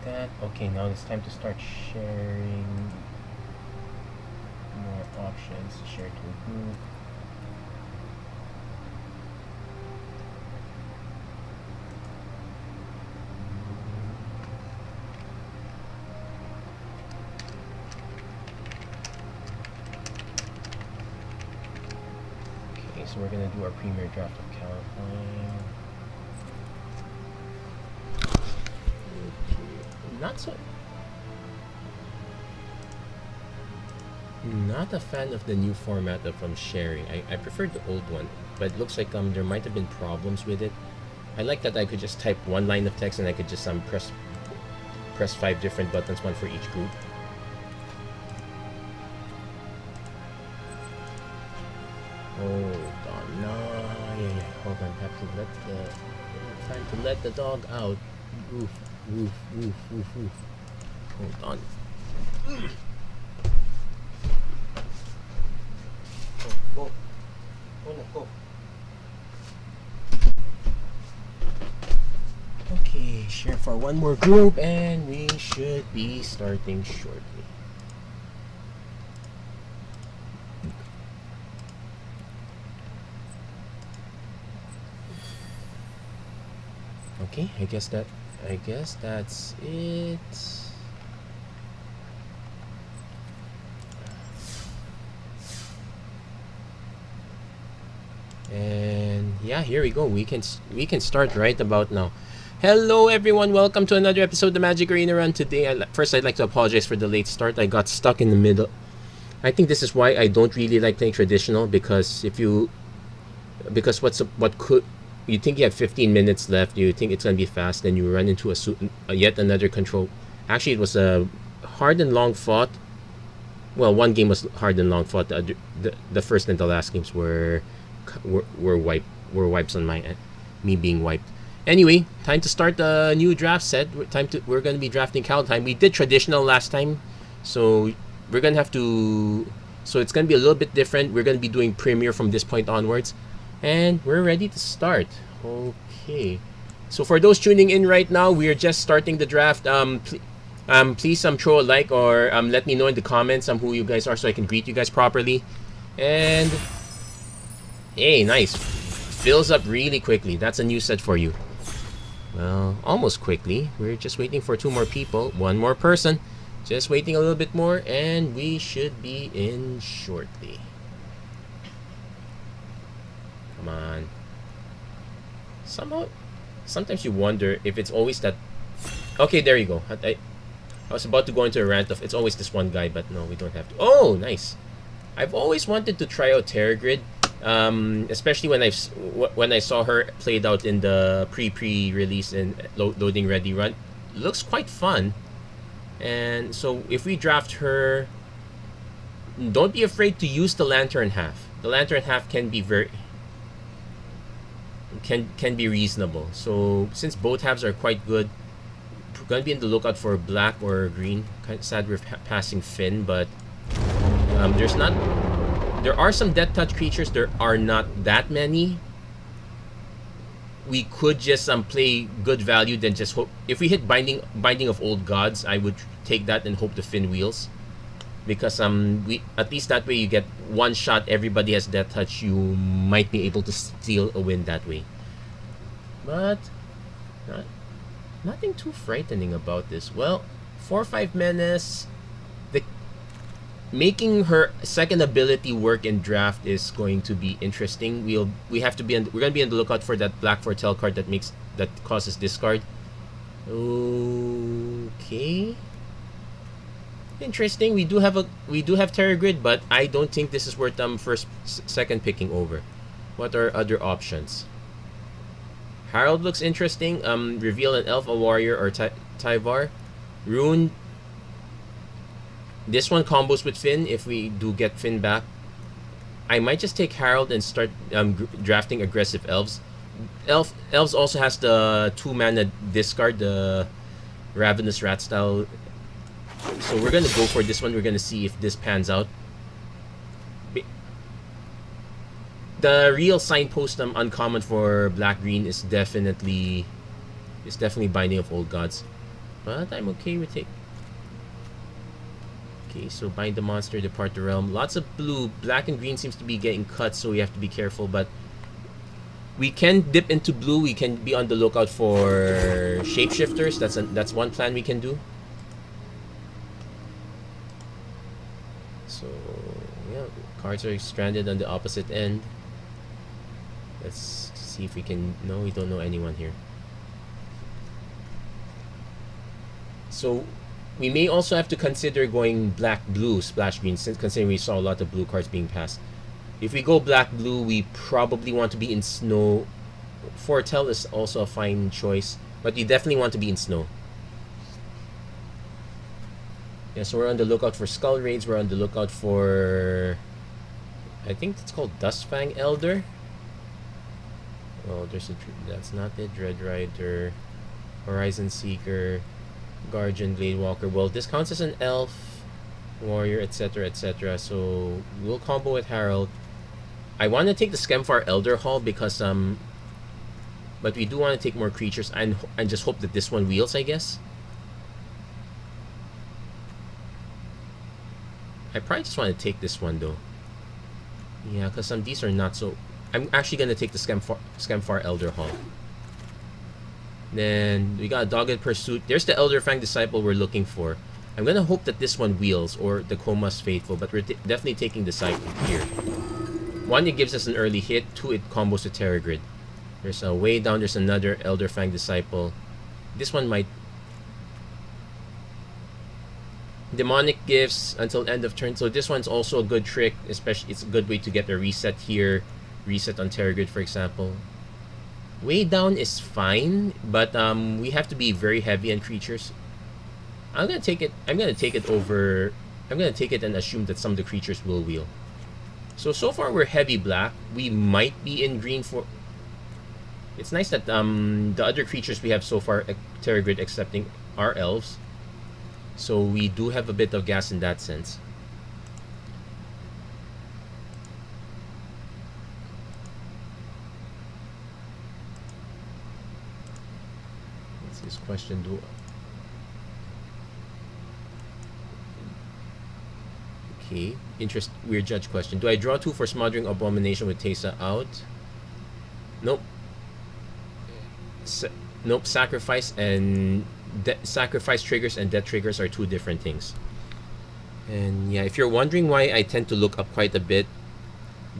that. Okay, now it's time to start sharing more options. Share to a group. Okay, so we're gonna do our Premiere Draft of Kaldheim. Not a fan of the new format of sharing. I prefer the old one, but it looks like there might have been problems with it. I like that I could just type one line of text and I could just press 5 different buttons, one for each group. Hold on, no, yeah, hold on. Time to let the dog out. Oof, oof, oof, oof, oof. Hold on. Go. Go. Okay, share for one more group and we should be starting shortly. Okay, I guess that's it. And yeah, here we go. We can start right about now. Hello everyone, welcome to another episode of the Magic Arena Run. Today, first I'd like to apologize for the late start. I got stuck in the middle. I think this is why I don't really like playing traditional, because you think you have 15 minutes left, you think it's going to be fast, then you run into yet another control. Actually, it was a hard and long fought. Well, one game was hard and long fought. The first and the last games were wipes on me being wiped. Anyway, time to start the new draft set. We're going to be drafting Kaldheim. We did traditional last time, so we're going to have to. So it's going to be a little bit different. We're going to be doing Premiere from this point onwards, and we're ready to start. Okay. So for those tuning in right now, we are just starting the draft. Please throw a like or let me know in the comments who you guys are so I can greet you guys properly. And hey, nice. Fills up really quickly. That's a new set for you. Well, almost quickly. We're just waiting for 2 more people. 1 more person. Just waiting a little bit more and we should be in shortly. Come on. Sometimes you wonder if it's always that. Okay, there you go. I was about to go into a rant of it's always this one guy, but no, we don't have to. Oh, nice. I've always wanted to try out Terragrid, especially when I saw her played out in the pre-release and loading ready run. Looks quite fun. And so if we draft her, don't be afraid to use the Lantern Half. The Lantern Half can be can be reasonable. So since both halves are quite good, we're gonna be in the lookout for black or green. Kind of sad we're passing Finn, but there are some death touch creatures. There are not that many. We could just play good value, then just hope. If we hit binding of old gods, I would take that and hope the Finn wheels, because we at least that way you get one shot. Everybody has death touch. You might be able to steal a win that way. But nothing too frightening about this. Well, 4/5 menace. Making her second ability work in draft is going to be interesting. We're gonna be on the lookout for that black foretell card that causes discard. Okay. Interesting. We do have Terragrid, but I don't think this is worth second picking over. What are other options? Harold looks interesting. Reveal an elf, a warrior, or Tyvar. Rune. This one combos with Finn if we do get Finn back. I might just take Harold and start drafting aggressive elves. Elves also has the 2-mana discard, the Ravenous Rat style. So we're gonna go for this one. We're gonna see if this pans out. The real signpost uncommon for black green is definitely Binding of Old Gods. but I'm okay with it. Okay, so bind the monster, depart the realm. Lots of blue. Black and green seems to be getting cut, so we have to be careful, but we can dip into blue. We can be on the lookout for shapeshifters. That's one plan we can do. So yeah, cards are stranded on the opposite end. Let's see if we can. No, we don't know anyone here. So we may also have to consider going black-blue, splash-green, since considering we saw a lot of blue cards being passed. If we go black-blue, we probably want to be in snow. Foretell is also a fine choice, but you definitely want to be in snow. Yeah, so we're on the lookout for Skull Raids. We're on the lookout for... I think it's called Dustfang Elder. Oh, there's a... That's not it. Dread Rider, Horizon Seeker, Guardian Blade Walker. Well, this counts as an elf, warrior, etc., etc. So we'll combo with Harold. I want to take the Skemfar Elder Hall because but we do want to take more creatures and just hope that this one wheels, I guess. I probably just want to take this one though. Yeah, because these are not so... I'm actually going to take the Skemfar Elder Hall. Then we got a Dogged Pursuit. There's the Elder Fang Disciple we're looking for. I'm going to hope that this one wheels, or the Coma's Faithful, but we're definitely taking Disciple here. One, it gives us an early hit. Two, it combos with Terror Grid. There's a way down, there's another Elder Fang Disciple. This one might... Demonic Gifts until end of turn. So this one's also a good trick, especially it's a good way to get a reset here. Reset on Terror Grid, for example. Way down is fine, but we have to be very heavy on creatures. I'm gonna take it over. I'm gonna take it and assume that some of the creatures will wheel. So far we're heavy black. We might be in green for... It's nice that the other creatures we have so far, Terror Grid accepting, are elves. So we do have a bit of gas in that sense. What's this question? Okay, weird judge question. Do I draw 2 for Smothering Abomination with Teysa out? Nope. Nope. Sacrifice triggers and death triggers are 2 different things. And yeah, if you're wondering why I tend to look up quite a bit,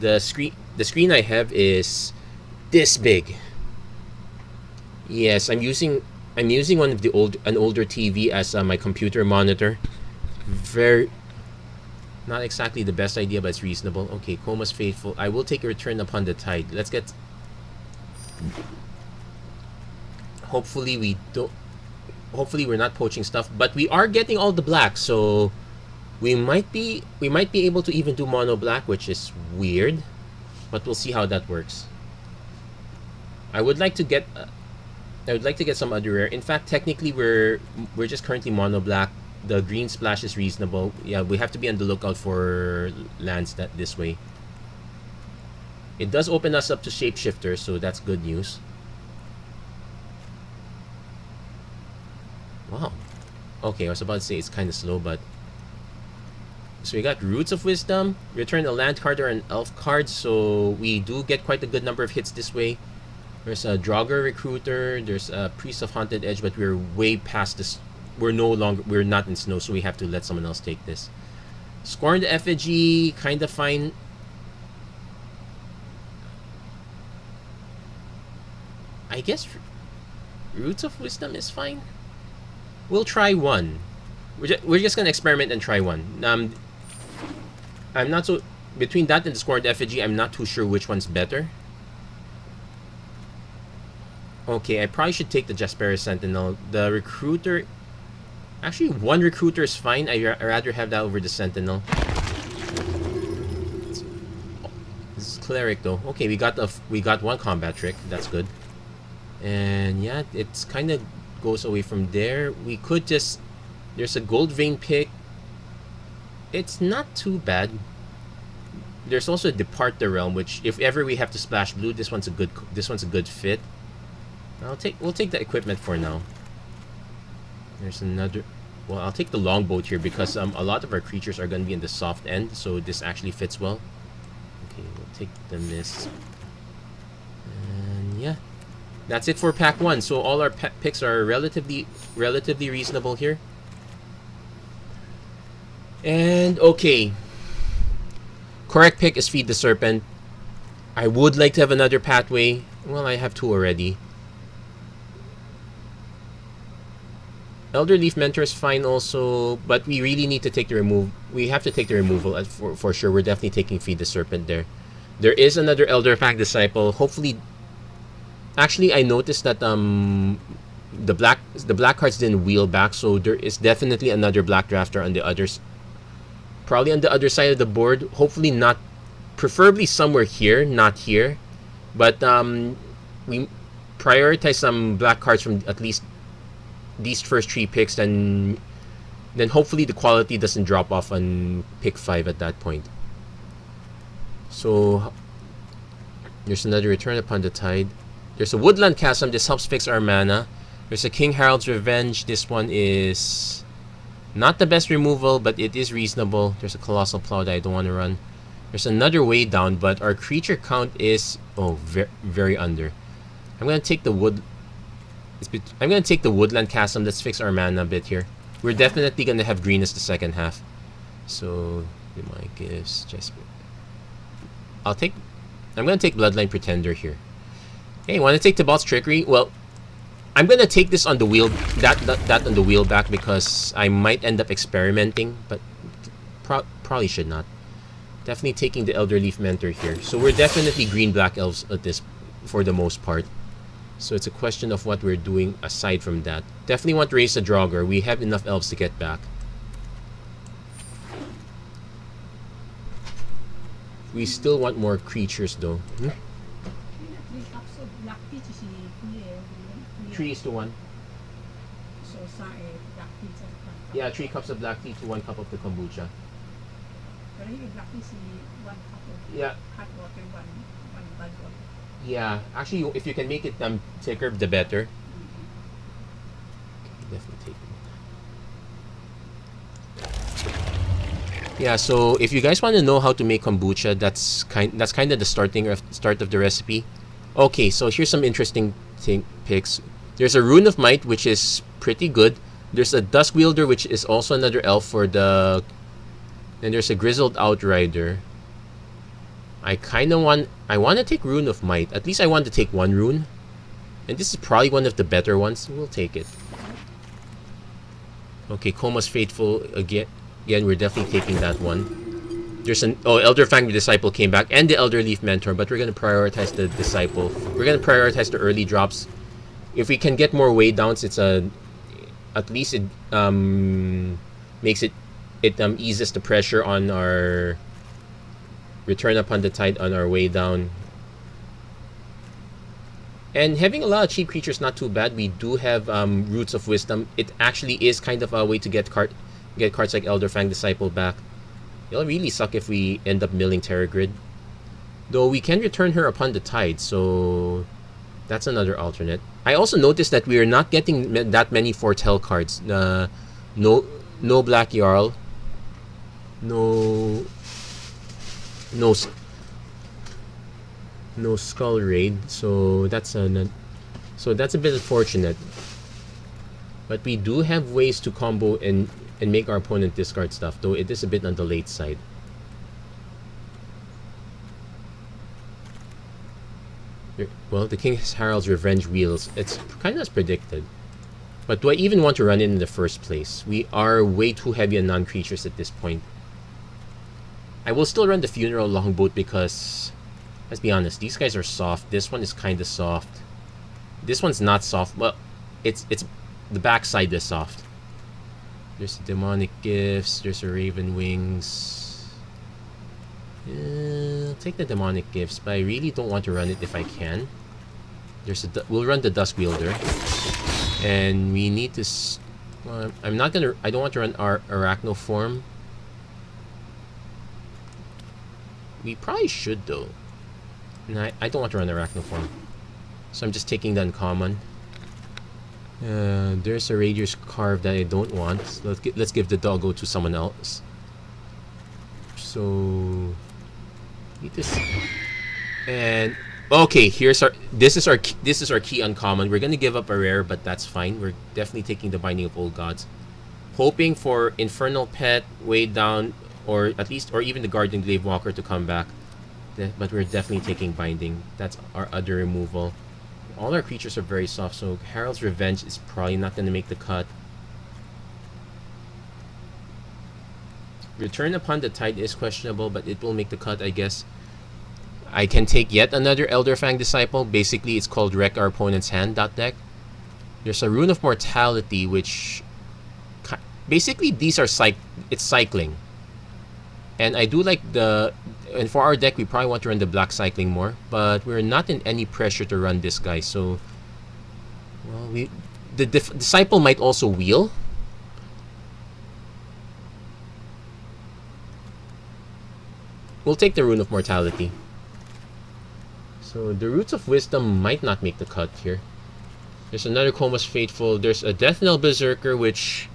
the screen I have is this big. Yes, I'm using one of an older TV as my computer monitor. Not exactly the best idea, but it's reasonable. Okay, Coma's Faithful. I will take a Return Upon the Tide. Let's get... Hopefully we're not poaching stuff, but we are getting all the black, so we might be able to even do mono black, which is weird, but we'll see how that works. I would like to get some other rare. In fact, technically we're just currently mono black. The green splash is reasonable. Yeah, we have to be on the lookout for lands this way. It does open us up to shapeshifters, so that's good news. Wow. Okay, I was about to say it's kind of slow, but... So we got Roots of Wisdom, return a land card or an elf card, so we do get quite a good number of hits this way. There's a Draugr Recruiter, there's a Priest of Haunted Edge, but we're way past this. We're not in snow, so we have to let someone else take this. Scorned Effigy, kind of fine. I guess Roots of Wisdom is fine. We'll try one. We're just gonna experiment and try one. I'm not so... Between that and the Scorned Effigy, I'm not too sure which one's better. Okay, I probably should take the Jasperis Sentinel. The Recruiter... Actually, one Recruiter is fine. I'd rather have that over the Sentinel. This is Cleric, though. Okay, we got one combat trick. That's good. And yeah, it's kind of goes away from there. We could just... There's a Gold Vein pick. It's not too bad. There's also Depart the Realm, which if ever we have to splash blue, this one's a good fit. We'll take the equipment for now. There's another. Well, I'll take the longboat here because a lot of our creatures are going to be in the soft end, so this actually fits well. Okay, we'll take the mist. And yeah, that's it for pack 1. So all our picks are relatively reasonable here. And okay, correct pick is Feed the Serpent. I would like to have another pathway. Well, I have 2 already. Elder Leaf Mentor is fine also, but we really need to take the remove. We have to take the removal for sure. We're definitely taking Feed the Serpent there. There is another Elder Fang Disciple. Hopefully, actually, I noticed that the black cards didn't wheel back, so there is definitely another black drafter on the others. Probably on the other side of the board. Hopefully not, preferably somewhere here, not here. But we prioritize some black cards from at least these first 3 picks, then hopefully the quality doesn't drop off on pick 5 at that point. So there's another Return Upon the Tide. There's a Woodland Chasm. This helps fix our mana. There's a King Harold's Revenge. This one is not the best removal, but it is reasonable. There's a Colossal Plow that I don't want to run. There's another Way Down, but our creature count is very under. I'm gonna take the Woodland Chasm. Let's fix our mana a bit here. We're definitely gonna have green as the second half. So my gifts, just I'm gonna take Bloodline Pretender here. Hey, want to take Tibalt's Trickery? Well, I'm gonna take this on the wheel, that on the wheel back because I might end up experimenting, but probably should not. Definitely taking the Elder Leaf Mentor here. So we're definitely green-black elves at this, for the most part. So it's a question of what we're doing aside from that. Definitely want to raise a Draugr. We have enough elves to get back. We still want more creatures though. 3:1. Yeah, 3 cups of black tea to 1 cup of the kombucha. Yeah. Yeah, actually, if you can make it thicker, the better. Okay, definitely take it. Yeah, so if you guys want to know how to make kombucha, that's kind of the start of the recipe. Okay, so here's some interesting picks. There's a Rune of Might, which is pretty good. There's a Dusk Wielder, which is also another elf for the. And there's a Grizzled Outrider. I want to take Rune of Might. At least I want to take 1 rune. And this is probably one of the better ones. We'll take it. Okay, Koma's Faithful again. Again, we're definitely taking that one. There's an Elder Fang Disciple came back and the Elder Leaf Mentor, but we're gonna prioritize the Disciple. We're gonna prioritize the early drops. If we can get more Way Downs, it's at least it makes it eases the pressure on our Return Upon the Tide on our way down. And having a lot of cheap creatures not too bad. We do have Roots of Wisdom. It actually is kind of a way to get cards like Elder Fang Disciple back. It'll really suck if we end up milling Terragrid. Though we can return her upon the tide, so that's another alternate. I also noticed that we are not getting that many Foretell cards. No Black Jarl. No Skull Raid, so that's a bit unfortunate. But we do have ways to combo and make our opponent discard stuff, though it is a bit on the late side. Well, the King Harold's Revenge wheels. It's kind of as predicted. But do I even want to run it in the first place? We are way too heavy on non-creatures at this point. I will still run the Funeral Longboat because, let's be honest, these guys are soft. This one is kind of soft. This one's not soft. Well, it's the backside is soft. There's Demonic Gifts. There's a Raven Wings. I'll take the Demonic Gifts, but I really don't want to run it if I can. We'll run the Dusk Wielder, and we need to. I don't want to run our Arachnoform. We probably should though. And I don't want to run Arachnoform, so I'm just taking the uncommon. There's a Radius Carve that I don't want. So let's give the doggo to someone else. So need this. And okay, this is our key uncommon. We're gonna give up a rare, but that's fine. We're definitely taking the Binding of Old Gods, hoping for Infernal Pet, Way Down, or at least, or even the Guardian Gravewalker to come back. But we're definitely taking Binding. That's our other removal. All our creatures are very soft, so Herald's Revenge is probably not gonna make the cut. Return Upon the Tide is questionable, but it will make the cut, I guess. I can take yet another Elderfang Disciple. Basically, it's called Wreck Our Opponent's Hand deck. There's a Rune of Mortality, which basically these are it's cycling. And I do like and for our deck, we probably want to run the black cycling more, but we're not in any pressure to run this guy. So, well, the Disciple might also wheel. We'll take the Rune of Mortality. So the Roots of Wisdom might not make the cut here. There's another Coma's Faithful. There's a Death Knell Berserker, which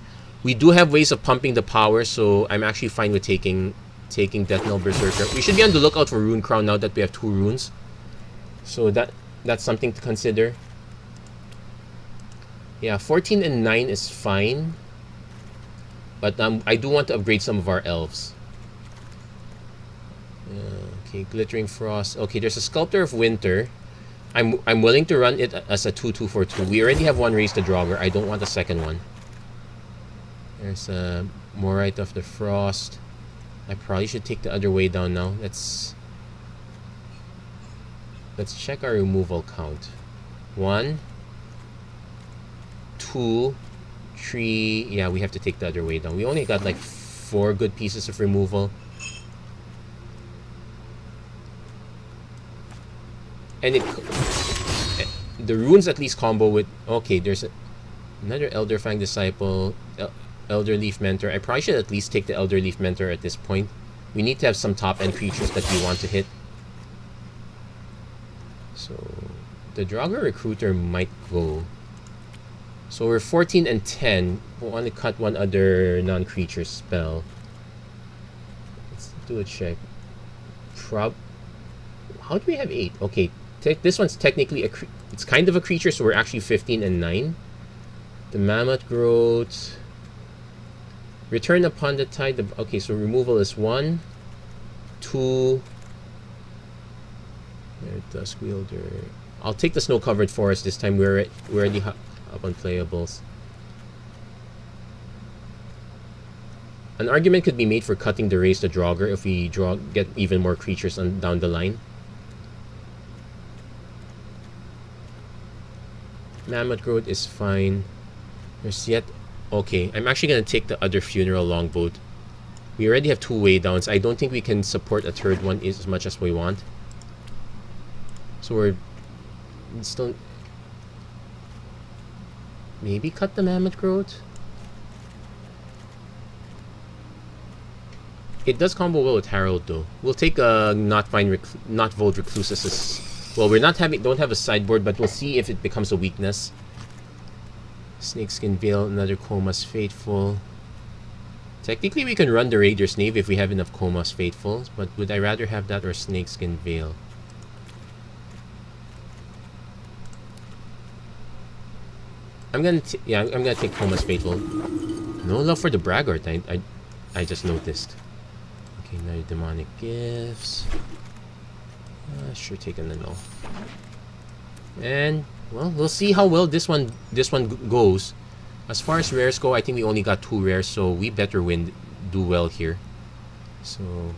we do have ways of pumping the power, so I'm actually fine with taking Death Knell Berserker. We should be on the lookout for Rune Crown now that we have 2 runes. So that's something to consider. Yeah, 14 and 9 is fine. But I do want to upgrade some of our elves. Okay, Glittering Frost. Okay, there's a Sculptor of Winter. I'm willing to run it as a 2/2 for 2. We already have one Raise the Draugr. I don't want a second one. There's a Morite of the Frost. I probably should take the other Way Down now. Let's check our removal count. 1, 2, 3. Yeah, we have to take the other Way Down. We only got like 4 good pieces of removal. And the runes at least combo with... Okay, there's another Elderfang Disciple, Elder Leaf Mentor. I probably should at least take the Elder Leaf Mentor at this point. We need to have some top-end creatures that we want to hit. So, the Draugr Recruiter might go. So we're 14 and 10. We want to cut one other non-creature spell. Let's do a check. How do we have 8? Okay. This one's technically it's kind of a creature, so we're actually 15 and 9. The Mammoth Growth. Return Upon the Tide. Okay, so removal is 1, 2. Dusk Wielder. I'll take the Snow Covered Forest this time. We're already up on playables. An argument could be made for cutting the Raise the Draugr if we get even more creatures down the line. Mammoth Growth is fine. There's yet... Okay, I'm actually going to take the other Funeral Longboat. We already have 2 Way Downs. I don't think we can support a third one as much as we want. So we're still... Maybe cut the Mammoth Growth? It does combo well with Herald though. We'll take a Not Void Reclusus as... Well, don't have a sideboard, but we'll see if it becomes a weakness. Snakeskin Veil, another Coma's Faithful. Technically, we can run the Raider's Knave if we have enough Coma's Faithfuls, but would I rather have that or Snakeskin Veil? I'm gonna take Coma's Faithful. No love for the Braggart. I just noticed. Okay, now Demonic Gifts. Sure, taking the no. And well, we'll see how well this one goes. As far as rares go, I think we only got 2 rares, so we better do well here. So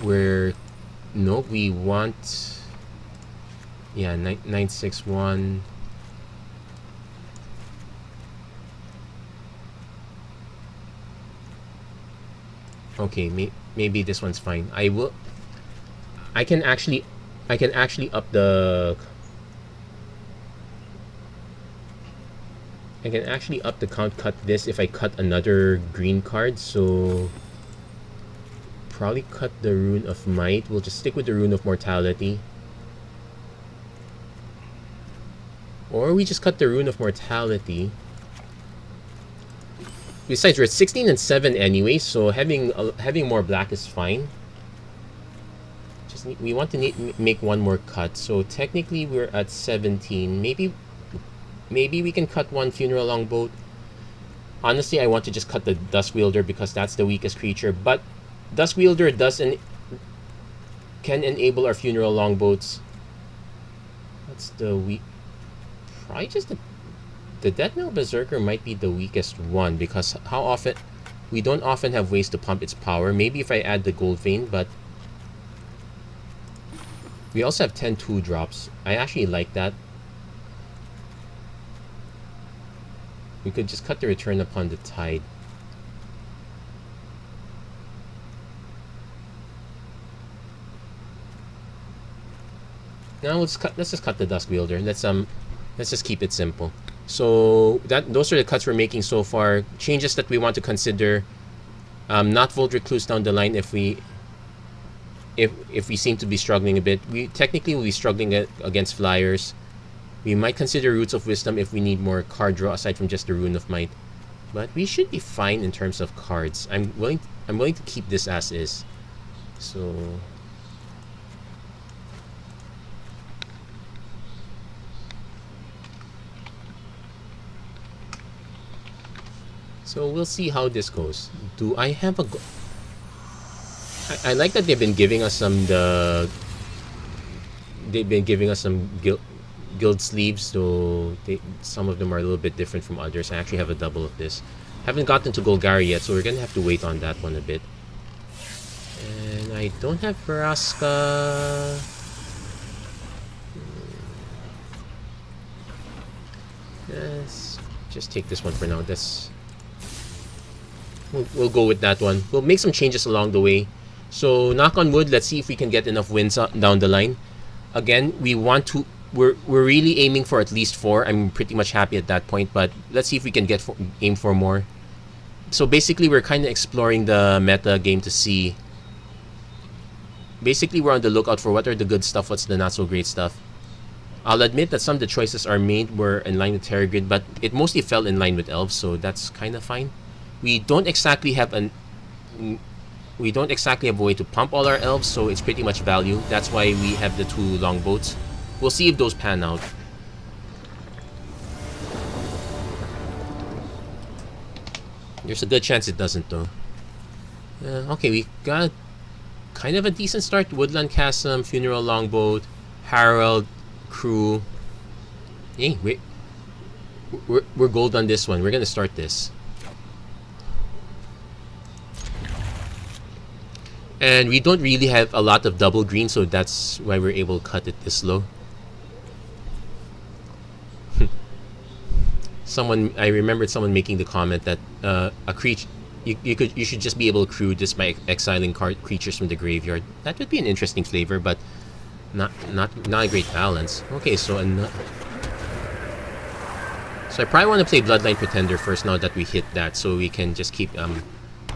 we want 961. Okay, maybe this one's fine. I can actually up the count, cut this if I cut another green card, so probably cut the Rune of Might. We'll just stick with the Rune of Mortality. Or we just cut the Rune of Mortality. Besides, we're at 16 and 7 anyway, so having more black is fine. Just we want to make one more cut, so technically we're at 17. Maybe we can cut one Funeral Longboat. Honestly, I want to just cut the Duskwielder because that's the weakest creature, but Duskwielder can enable our Funeral Longboats. That's the weak. Probably just the Deathknell Berserker might be the weakest one because we don't often have ways to pump its power. Maybe if I add the Gold Vein, but we also have 10 2-drops. I actually like that. We could just cut the Return Upon the Tide. Now let's just cut the Duskwielder. Let's just keep it simple. So those are the cuts we're making so far. Changes that we want to consider. Not Volt Recluse down the line if we seem to be struggling a bit. We technically will be struggling against flyers. We might consider Roots of Wisdom if we need more card draw aside from just the Rune of Might. But we should be fine in terms of cards. I'm willing to keep this as is. So we'll see how this goes. Do I have a I like that they've been giving us some guild sleeves, so some of them are a little bit different from others. I actually have a double of this. Haven't gotten to Golgari yet, so we're gonna have to wait on that one a bit. And I don't have Vraska. Let's just take this one for now. We'll go with that one. We'll make some changes along the way. So knock on wood, let's see if we can get enough wins down the line. Again, we're really aiming for at least 4. I'm pretty much happy at that point, but let's see if we can aim for more. So basically, we're kind of exploring the meta game to see. Basically, we're on the lookout for what are the good stuff, what's the not so great stuff. I'll admit that some of the choices were in line with Terragrid, but it mostly fell in line with Elves, so that's kind of fine. We don't exactly have a way to pump all our Elves, so it's pretty much value. That's why we have the 2 Longboats. We'll see if those pan out. There's a good chance it doesn't, though. Okay, we got kind of a decent start. Woodland Chasm, Funeral Longboat, Herald, Crew. Hey, we're gold on this one. We're gonna start this. And we don't really have a lot of double green, so that's why we're able to cut it this low. I remembered someone making the comment that a creature you should just be able to crew this by exiling creatures from the graveyard. That would be an interesting flavor, but not a great balance. Okay, so I probably want to play Bloodline Pretender first now that we hit that, so we can just keep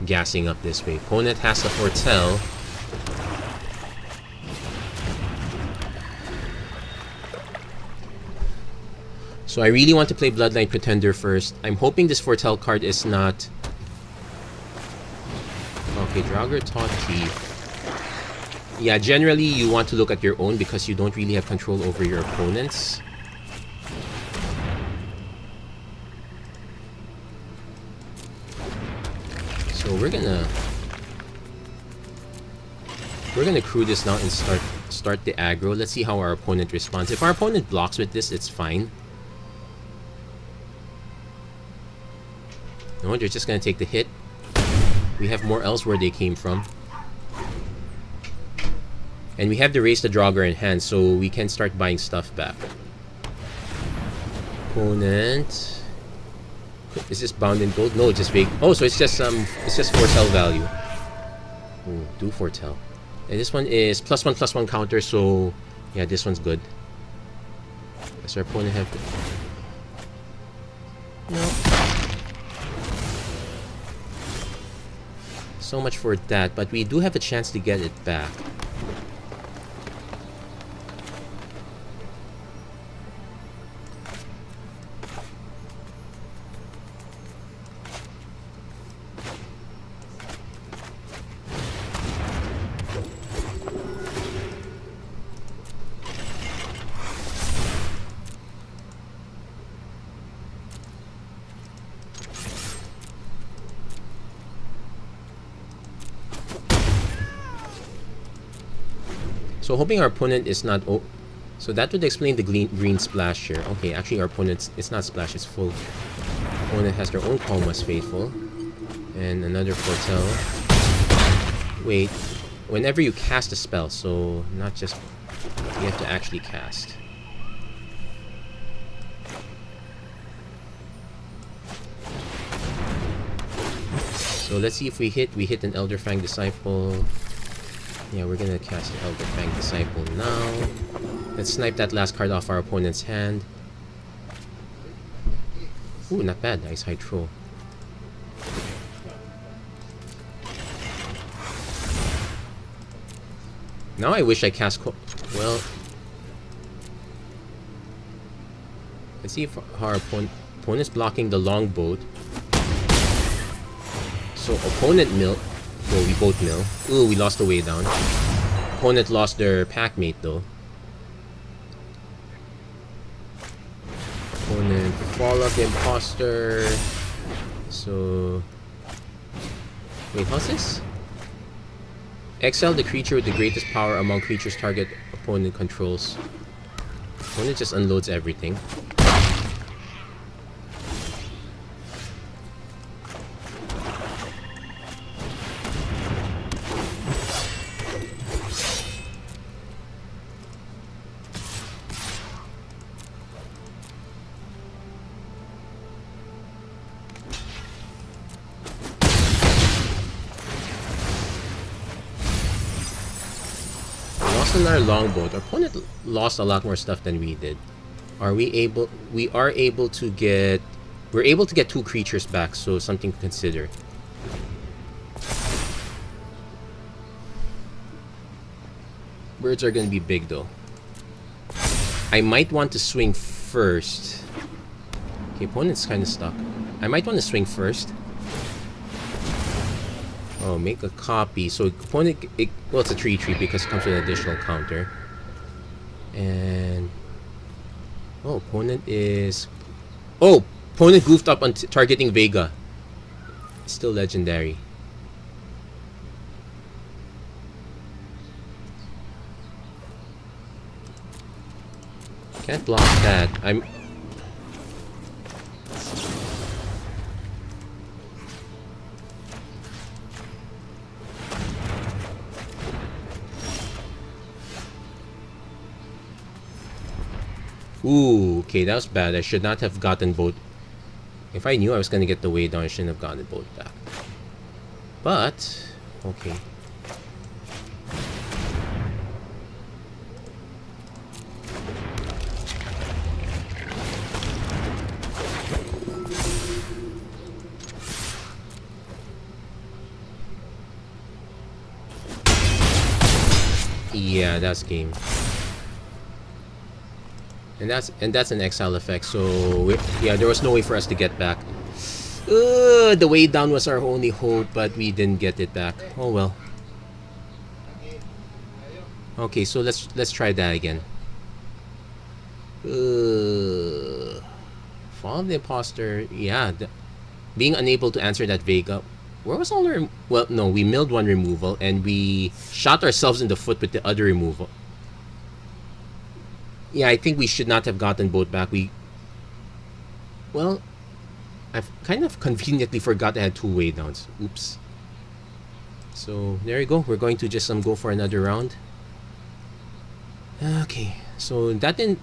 gassing up this way. Opponent has the Foretell. So I really want to play Bloodline Pretender first. I'm hoping this Foretell card is not... Okay, Draugr Taught Thief. Yeah, generally you want to look at your own because you don't really have control over your opponents. So we're gonna crew this now and start the aggro. Let's see how our opponent responds. If our opponent blocks with this, it's fine. No, they're just gonna take the hit. We have more else where they came from. And we have to raise the Draugr in hand, so we can start buying stuff back. Opponent... Is this bound in gold? No, just big. Oh, so it's just foretell value. Ooh, do foretell. And this one is +1/+1 counter, so yeah, this one's good. Does our opponent have to... No. So much for that, but we do have a chance to get it back. So hoping our opponent is not... so that would explain the green splash here. Okay, actually our opponent's... it's not splash, it's full. Opponent has their own Comas Faithful. And another Foretell. Wait. Whenever you cast a spell, so not just... you have to actually cast. So let's see if we hit. We hit an Elder Fang Disciple. Yeah, we're gonna cast an Elder Fang Disciple now. Let's snipe that last card off our opponent's hand. Ooh, not bad. Nice high throw. Now I wish I cast... well... let's see if our opponent's blocking the longboat. So opponent mill. Well, we both mill. Ooh, we lost the way down. Opponent lost their pack mate though. Opponent fall of the imposter. So wait, how's this? Exile the creature with the greatest power among creatures target opponent controls. Opponent just unloads everything. Our longboat. Our opponent lost a lot more stuff than we did. Are we able... we are able to get... we're able to get 2 creatures back, so something to consider. Birds are gonna be big though. I might want to swing first. Okay, opponent's kind of stuck. I might want to swing first. Oh, make a copy. So opponent, well, it's a 3/3 because it comes with an additional counter. And oh, opponent is... oh, opponent goofed up on targeting Vega. It's still legendary. Can't block that. I'm... ooh, okay, that was bad. I should not have gotten both. If I knew I was going to get the way down, I shouldn't have gotten both back. But, okay. Yeah, that's game. And that's an exile effect, so yeah, there was no way for us to get back. The way down was our only hope, but we didn't get it back. Oh well. Okay, so let's try that again. Fall of the Imposter, yeah. Being unable to answer that Vega. Where was all our... well, no, we milled one removal, and we shot ourselves in the foot with the other removal. Yeah, I think we should not have gotten both back. Well, I've kind of conveniently forgot I had 2 way downs. Oops. So, there you go. We're going to just go for another round. Okay, so that didn't...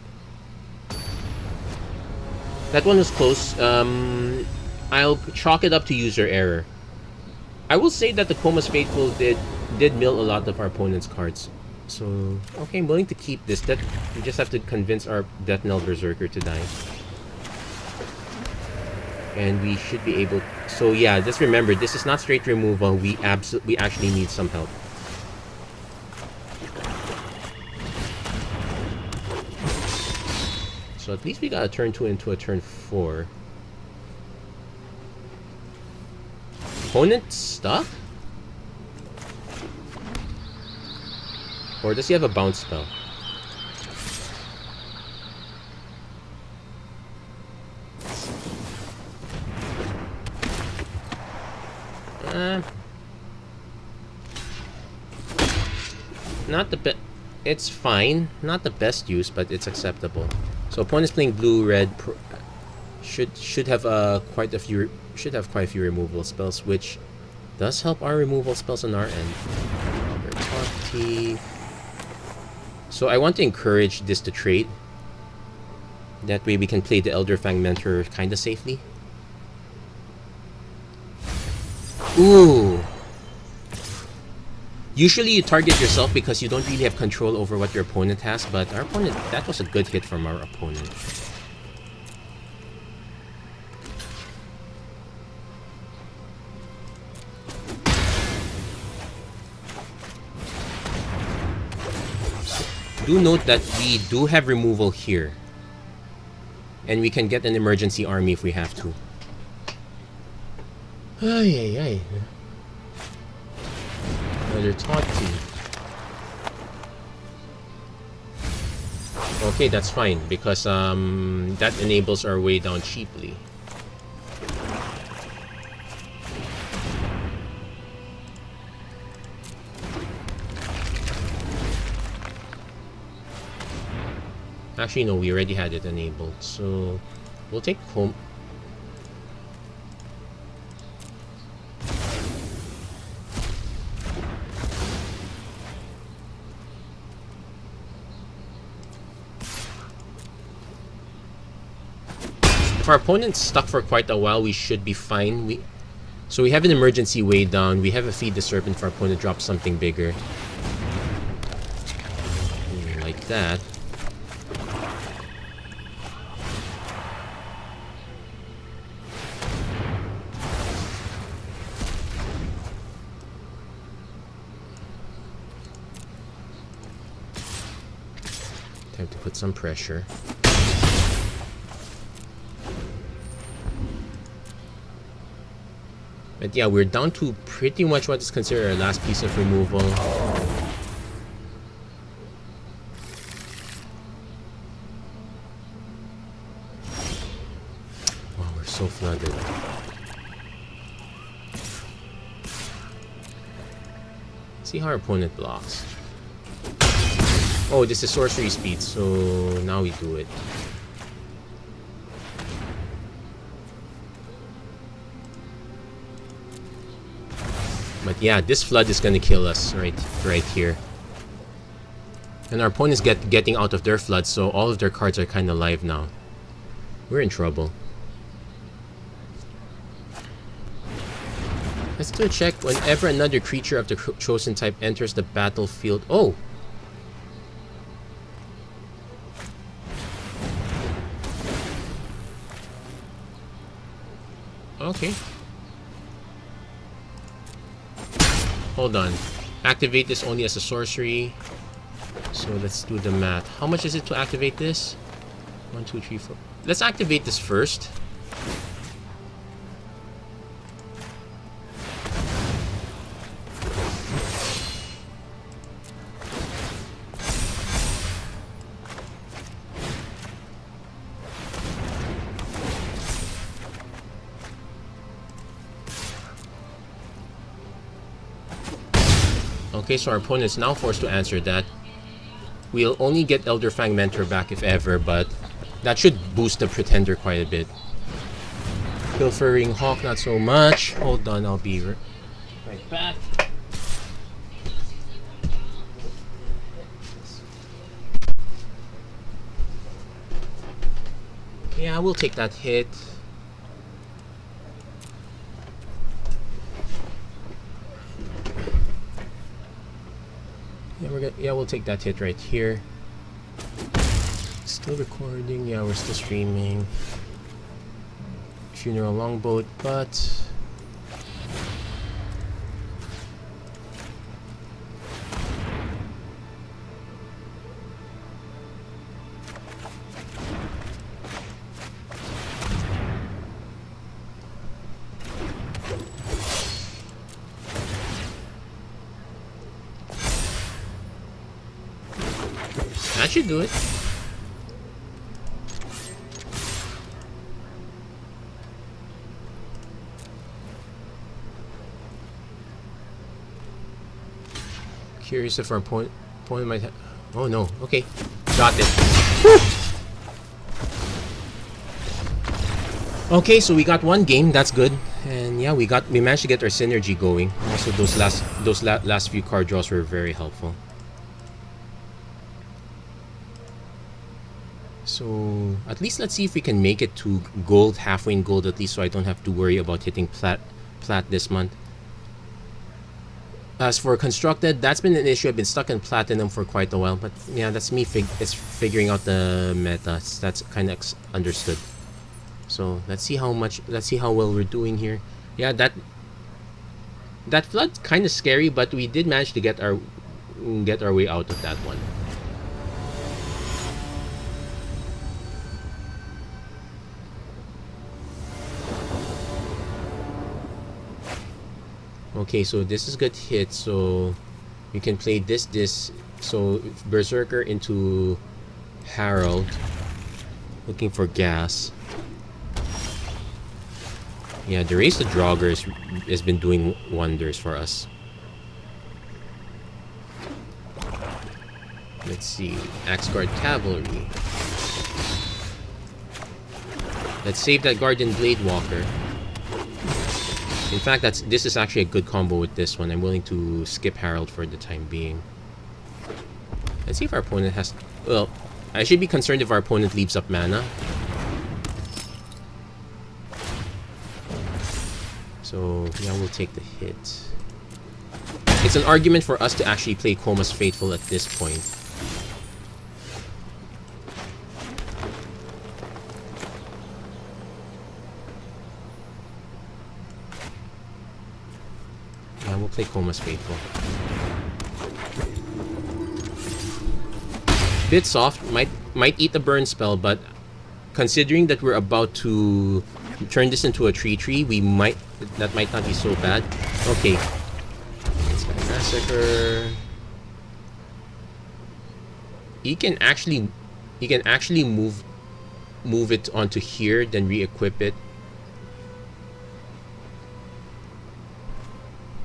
that one was close. I'll chalk it up to user error. I will say that the Comas Faithful did mill a lot of our opponent's cards. So, okay, I'm willing to keep this. That we just have to convince our Death Knell Berserker to die. And we should be able... so yeah, just remember, this is not straight removal. We actually need some help. So at least we got a turn 2 into a turn 4. Opponent stuck? Or does he have a bounce spell? Not the best. it's fine. Not the best use, but it's acceptable. So opponent's playing blue red should have quite a few removal spells, which does help our removal spells on our end. So I want to encourage this to trade. That way we can play the Elder Fang Mentor kinda safely. Ooh. Usually you target yourself because you don't really have control over what your opponent has, but our opponent, that was a good hit from our opponent. Do note that we do have removal here. And we can get an emergency army if we have to. Ay, ay, ay. Another Toti. Okay, that's fine because that enables our way down cheaply. Actually, no, we already had it enabled, so we'll take home. If our opponent's stuck for quite a while, we should be fine. So we have an emergency way down. We have a Feed the Serpent for our opponent drops something bigger. Like that. Time to put some pressure. But yeah, we're down to pretty much what is considered our last piece of removal. Wow, we're so flooded. See how our opponent blocks. Oh, this is sorcery speed, so now we do it. But yeah, this flood is gonna kill us right here. And our opponent's getting out of their flood, so all of their cards are kind of live now. We're in trouble. Let's do a check. Whenever another creature of the chosen type enters the battlefield. Oh! Okay. Hold on. Activate this only as a sorcery. So let's do the math. How much is it to activate this? 1, 2, 3, 4. Let's activate this first. Okay, so our opponent is now forced to answer that. We'll only get Elder Fang Mentor back if ever, but that should boost the Pretender quite a bit. Pilfering Hawk, not so much. Hold on, I'll be right back. Yeah, we'll take that hit. Yeah, we'll take that hit right here. Still recording. Yeah, we're still streaming. Funeral Longboat, but that should do it. Curious if our opponent might have... Oh no. Okay. Got it. Woo! Okay, so we got one game. That's good. And yeah, we managed to get our synergy going. Also, those last few card draws were very helpful. So at least let's see if we can make it to gold, halfway in gold at least, so I don't have to worry about hitting plat this month. As for constructed, that's been an issue. I've been stuck in platinum for quite a while, but yeah, that's me figuring out the meta. That's kind of understood. So let's see how well we're doing here. Yeah, that flood kind of scary, but we did manage to get our way out of that one. Okay, so this is good hit, so you can play this, so Berserker into Herald, looking for gas. Yeah, the Race the Draugr has been doing wonders for us. Let's see, Axguard Cavalry. Let's save that Guardian Blade Walker. In fact, this is actually a good combo with this one. I'm willing to skip Herald for the time being. Let's see if our opponent has... Well, I should be concerned if our opponent leaves up mana. So, yeah, we'll take the hit. It's an argument for us to actually play Koma's Faithful at this point. Yeah, we'll play Koma's Faithful. Bit soft, might eat the burn spell, but considering that we're about to turn this into a 3/3, that might not be so bad. Okay. Let's get Massacre. He can actually move it onto here, then re-equip it.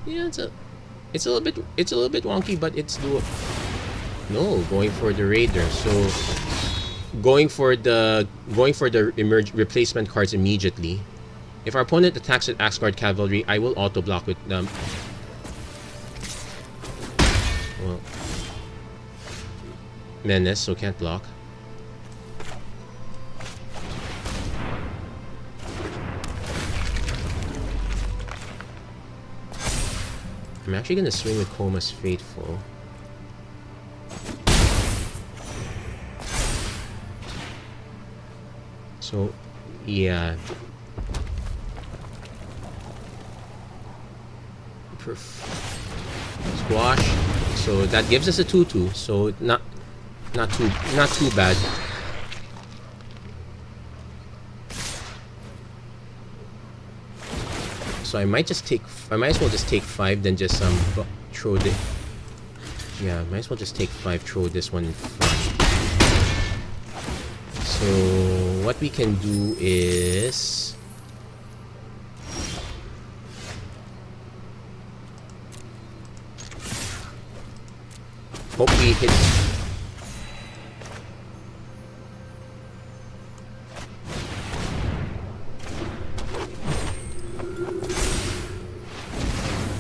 Yeah, it's a little bit wonky, but it's doable. No, going for the Raider. So going for the replacement cards immediately. If our opponent attacks with Axguard Cavalry, I will auto block with them. Well, Menace, so can't block. I'm actually gonna swing with Koma's Faithful. So, yeah. Squash. So that gives us a 2/2. So not too bad. So I might as well just take 5, then just throw the... Yeah, might as well just take 5, throw this one in front. So what we can do is... hope we hit...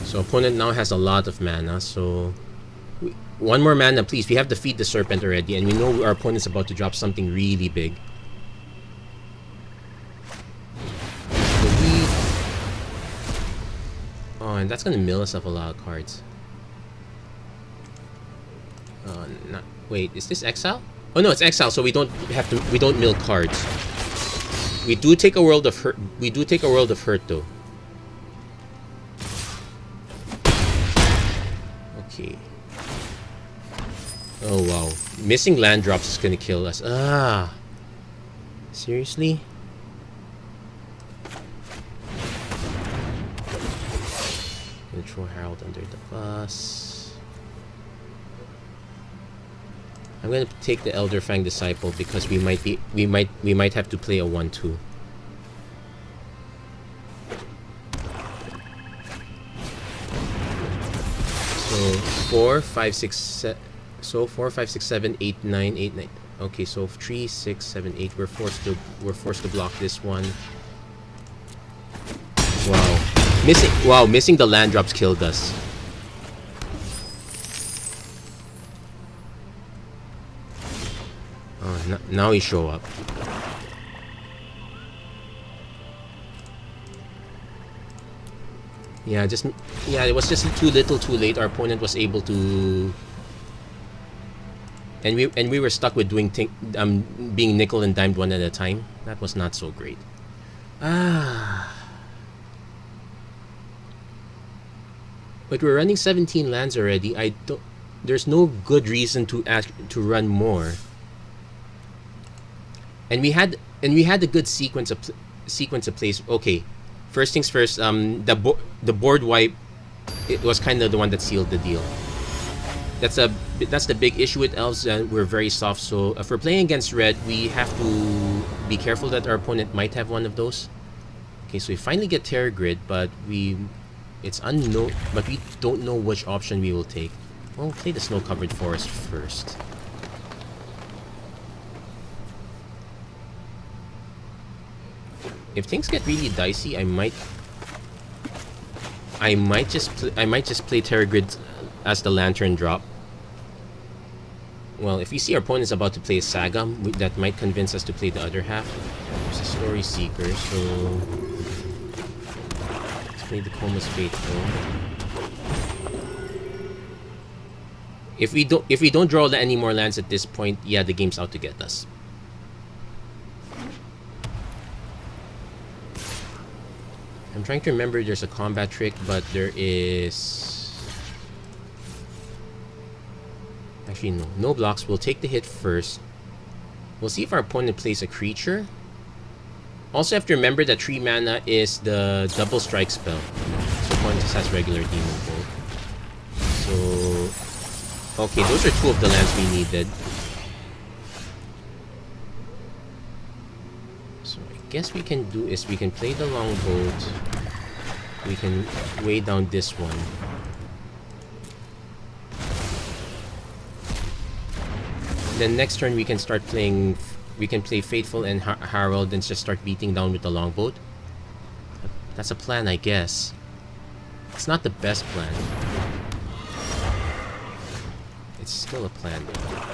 So opponent now has a lot of mana, so... one more mana, please. We have to feed the Serpent already, and we know our opponent's about to drop something really big. Oh, and that's gonna mill us up a lot of cards. Wait, is this Exile? Oh no, it's Exile, so we don't mill cards. We do take a World of Hurt. We do take a World of Hurt though. Okay. Oh wow. Missing land drops is gonna kill us. Ah. Seriously? Gonna throw Herald under the bus. I'm gonna take the Elder Fang Disciple because we might have to play a 1/2. So 4, 5, 6, So 4, 5, 6, 7, 8, 9, 8, 9. Okay, so 3, 6, 7, 8. We're forced to block this one. Wow, missing the land drops killed us. Oh, now he show up. Yeah, it was just too little, too late. Our opponent was able to, and we were stuck with being nickel and dimed one at a time. That was not so great. But we're running 17 lands already. There's no good reason to run more. And we had a good sequence of plays. Okay, first things first. The board wipe, it was kind of the one that sealed the deal. That's the big issue with Elves. We're very soft. So if we're playing against red, we have to be careful that our opponent might have one of those. Okay, so we finally get Terror Grid, but it's unknown. But we don't know which option we will take. We'll play the snow-covered forest first. If things get really dicey, I might just play Terror Grid as the lantern drop. Well, if we see our opponent's about to play Sagam, that might convince us to play the other half. There's a Story Seeker, so let's play the Coma's Faithful. If we don't draw any more lands at this point, yeah, the game's out to get us. I'm trying to remember there's a combat trick, but there is... Actually, no blocks. We'll take the hit first. We'll see if our opponent plays a creature. Also have to remember that 3 mana is the double strike spell. So opponent just has regular Demon Bolt. So... okay, those are 2 of the lands we needed. Guess we can do is we can play the longboat. We can weigh down this one. Then next turn we can start playing. We can play Faithful and Harald and just start beating down with the longboat. That's a plan, I guess. It's not the best plan. It's still a plan though.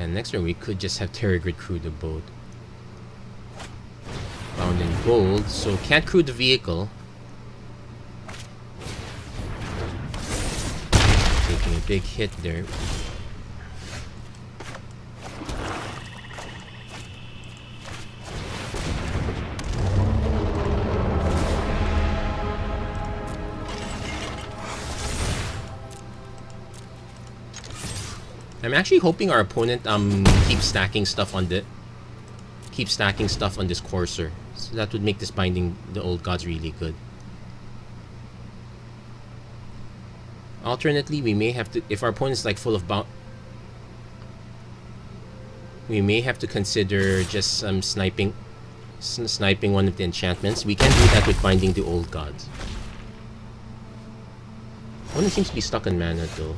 Next turn we could just have Terror Grid crew the boat. Bound in gold, so can't crew the vehicle. Taking a big hit there. I'm actually hoping our opponent keeps stacking stuff on this courser. So that would make this binding the old gods really good. Alternately, we may have to, if our opponent's like full of bound, we may have to consider just sniping one of the enchantments. We can do that with binding the old gods. Opponent seems to be stuck on mana though.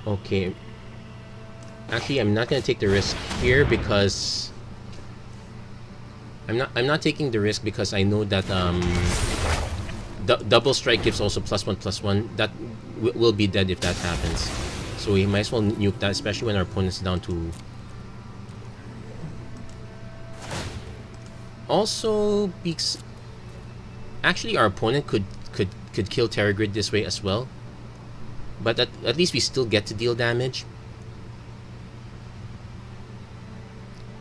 Okay. Actually, I'm not gonna take the risk here because I'm not taking the risk because I know that double strike gives also +1/+1. That will be dead if that happens. So we might as well nuke that, especially when our opponent's down to. Also, because actually our opponent could kill Terror Grid this way as well. But at least we still get to deal damage.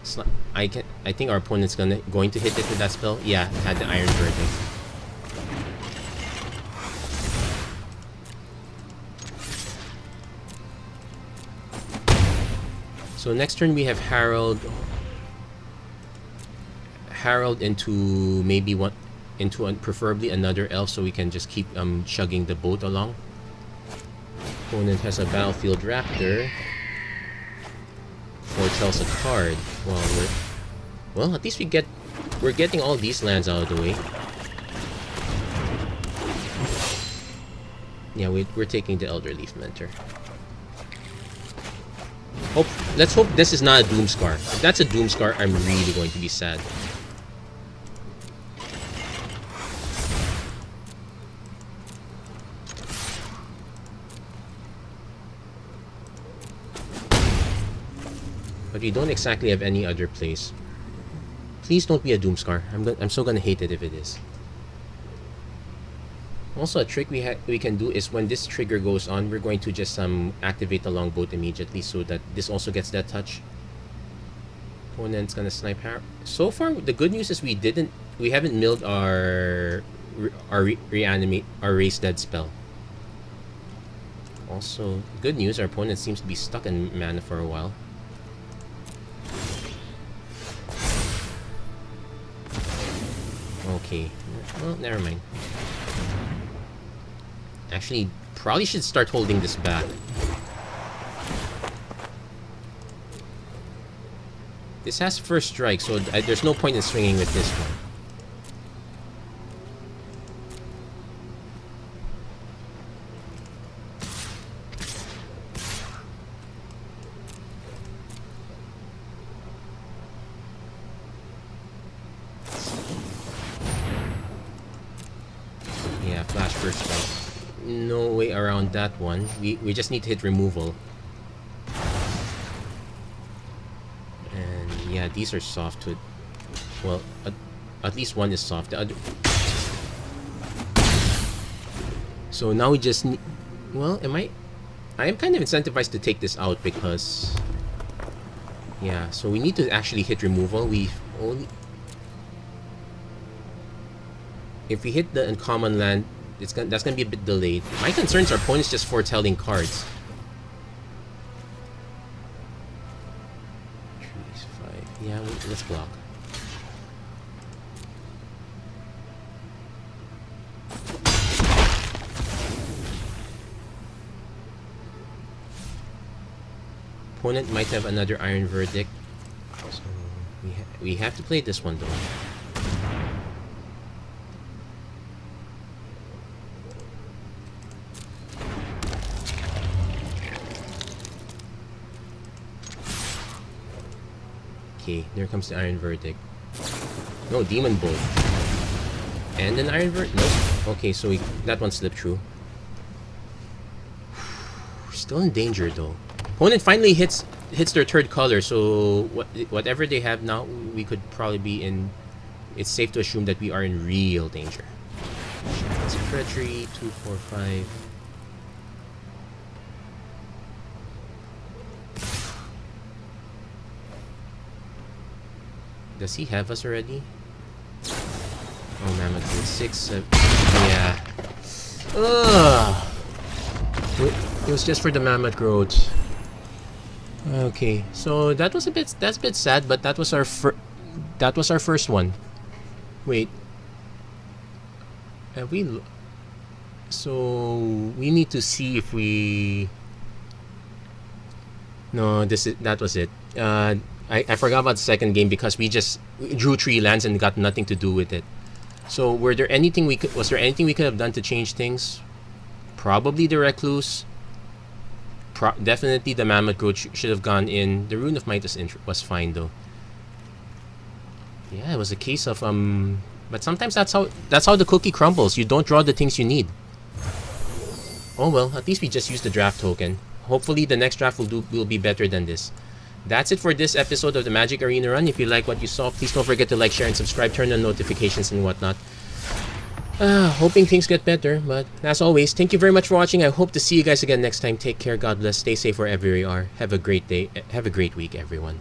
So I think our opponent's going to hit it with that spell. Yeah, it had the Iron Burden. So next turn we have Harold into maybe one into preferably another elf, so we can just keep chugging the boat along. Opponent has a Battlefield Raptor. Foretells a card. Well, at least we're getting all these lands out of the way. Yeah, we're taking the Elderleaf Mentor. Let's hope this is not a Doomscar. If that's a Doomscar, I'm really going to be sad. But we don't exactly have any other place. Please don't be a Doomscar. I'm so gonna hate it if it is. Also, a trick we can do is when this trigger goes on, we're going to just activate the longboat immediately so that this also gets that touch. Opponent's gonna snipe Harold. So far, the good news is we haven't milled our reanimate our raise dead spell. Also, good news, our opponent seems to be stuck in mana for a while. Okay, well, never mind. Actually, probably should start holding this back. This has first strike, so there's no point in swinging with this one. Yeah, flash first strike. No way around that one. We just need to hit removal. And yeah, these are soft to... Well, at least one is soft. The other... So now we just need... Well, I am kind of incentivized to take this out because... Yeah, so we need to actually hit removal. We only... If we hit the uncommon land, that's gonna be a bit delayed. My concerns are opponents just foretelling cards. 5. Yeah, let's block. Opponent might have another Iron Verdict, so we have to play this one though. Okay, there comes the Iron Verdict. No, Demon Bolt. And an Iron Verdict? Nope. Okay, so that one slipped through. Still in danger though. Opponent finally hits their third color, so whatever they have now, we could probably be in... It's safe to assume that we are in real danger. It's treachery, 2, 4, 5... Does he have us already? Oh, Mammoth 6, 7... Yeah. Ugh. It was just for the Mammoth growth. Okay, so that's a bit sad, but that was our first one. Wait. Have we... So we need to see if we... No, that was it. I forgot about the second game because we just drew 3 lands and got nothing to do with it. So was there anything we could have done to change things? Probably the Recluse. Definitely the Mammoth Growth should have gone in. The Rune of Might was fine though. Yeah, it was a case of but sometimes that's how the cookie crumbles. You don't draw the things you need. Oh well, at least we just used the draft token. Hopefully the next draft will be better than this. That's it for this episode of the Magic Arena Run. If you like what you saw, please don't forget to like, share, and subscribe. Turn on notifications and whatnot. Hoping things get better, but as always, thank you very much for watching. I hope to see you guys again next time. Take care, God bless, stay safe wherever you are. Have a great day, have a great week, everyone.